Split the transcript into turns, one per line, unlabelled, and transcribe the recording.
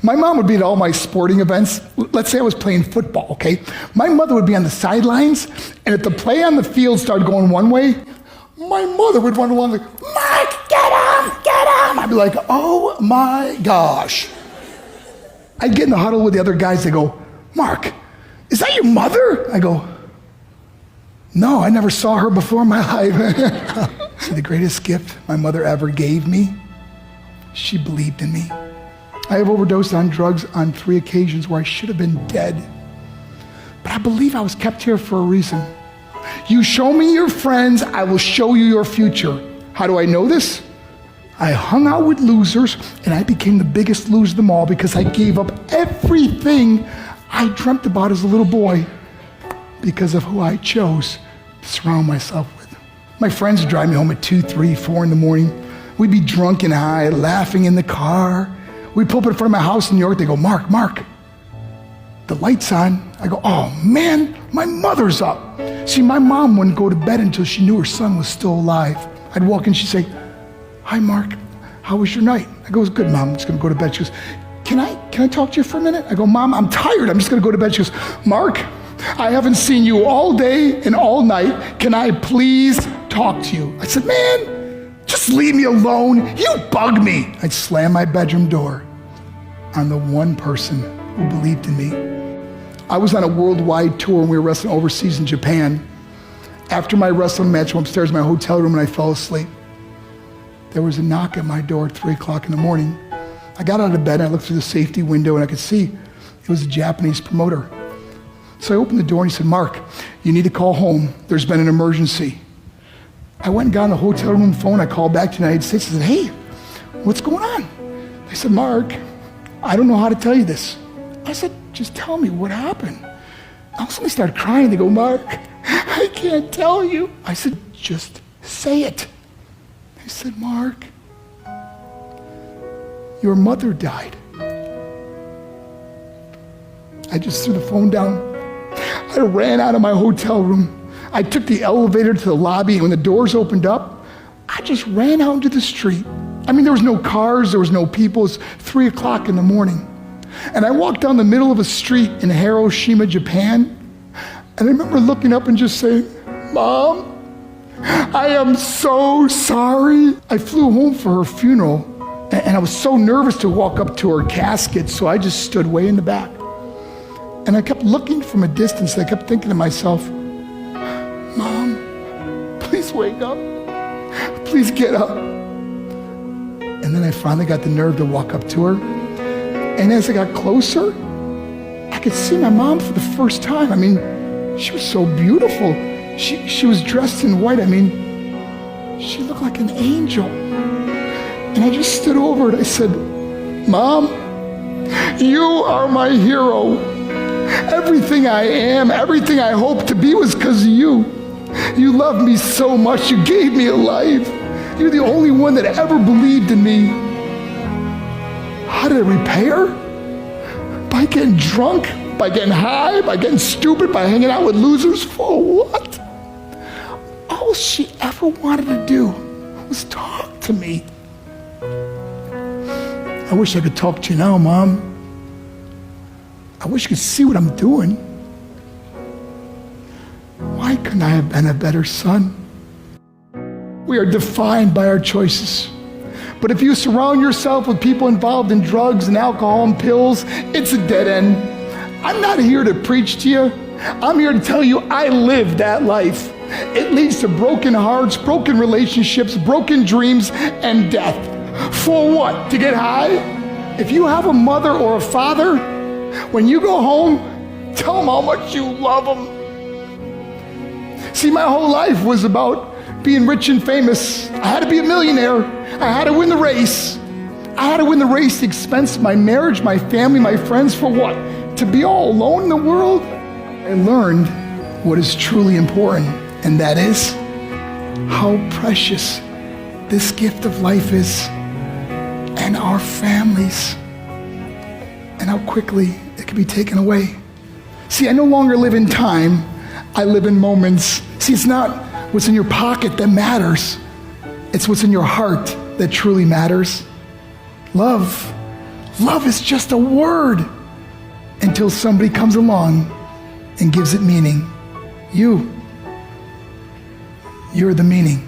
My mom would be at all my sporting events. Let's say I was playing football, okay? My mother would be on the sidelines, and if the play on the field started going one way, my mother would run along like, Mark, get him, get him. I'd be like, oh my gosh. I'd get in the huddle with the other guys. They go, Mark, is that your mother? I go, no, I never saw her before in my life. See, the greatest gift my mother ever gave me, she believed in me. I have overdosed on drugs on 3 occasions where I should have been dead. But I believe I was kept here for a reason. You show me your friends, I will show you your future. How do I know this? I hung out with losers, and I became the biggest loser of them all because I gave up everything I dreamt about as a little boy because of who I chose to surround myself with. My friends would drive me home at 2, 3, 4 in the morning. We'd be drunk and high, laughing in the car. We'd pull up in front of my house in New York. They go, Mark, the light's on. I go, oh man, my mother's up. See, my mom wouldn't go to bed until she knew her son was still alive. I'd walk in, she'd say, hi Mark, how was your night? I go, it was good, Mom, I'm just gonna go to bed. She goes, can I talk to you for a minute? I go, Mom, I'm tired, I'm just gonna go to bed. She goes, Mark, I haven't seen you all day and all night. Can I please talk to you? I said, man, just leave me alone. You bug me. I'd slam my bedroom door on the one person who believed in me. I was on a worldwide tour and we were wrestling overseas in Japan. After my wrestling match, I went upstairs in my hotel room and I fell asleep. There was a knock at my door at 3 o'clock in the morning. I got out of bed and I looked through the safety window and I could see it was a Japanese promoter. So I opened the door and he said, Mark, you need to call home. There's been an emergency. I went and got on the hotel room phone. I called back to the United States. I said, hey, what's going on? They said, Mark, I don't know how to tell you this. I said, just tell me what happened. All of a sudden they started crying. They go, Mark, I can't tell you. I said, just say it. They said, Mark, your mother died. I just threw the phone down. I ran out of my hotel room. I took the elevator to the lobby, and when the doors opened up, I just ran out into the street. I mean, there was no cars, there was no people. It was 3 o'clock in the morning. And I walked down the middle of a street in Hiroshima, Japan, and I remember looking up and just saying, Mom, I am so sorry. I flew home for her funeral, and I was so nervous to walk up to her casket, so I just stood way in the back. And I kept looking from a distance. I kept thinking to myself, Mom, please wake up. Please get up. And then I finally got the nerve to walk up to her. And as I got closer, I could see my mom for the first time. I mean, she was so beautiful. She was dressed in white. I mean, she looked like an angel. And I just stood over it. I said, Mom, you are my hero. Everything I am, everything I hope to be was because of you. You loved me so much. You gave me a life. You're the only one that ever believed in me. How did I repay her? By getting drunk, by getting high, by getting stupid, by hanging out with losers? For what? All she ever wanted to do was talk to me. I wish I could talk to you now, Mom. I wish you could see what I'm doing. Why couldn't I have been a better son? We are defined by our choices. But if you surround yourself with people involved in drugs and alcohol and pills, it's a dead end. I'm not here to preach to you. I'm here to tell you I lived that life. It leads to broken hearts, broken relationships, broken dreams, and death. For what? To get high? If you have a mother or a father, when you go home, tell them how much you love them. See, my whole life was about being rich and famous. I had to be a millionaire. I had to win the race. I had to win the race at the expense of my marriage, my family, my friends. For what? To be all alone in the world? I learned what is truly important, and that is how precious this gift of life is, and our families, and how quickly it can be taken away. See, I no longer live in time. I live in moments. See, it's not what's in your pocket that matters. It's what's in your heart that truly matters. Love Love is just a word until somebody comes along and gives it meaning. You're the meaning.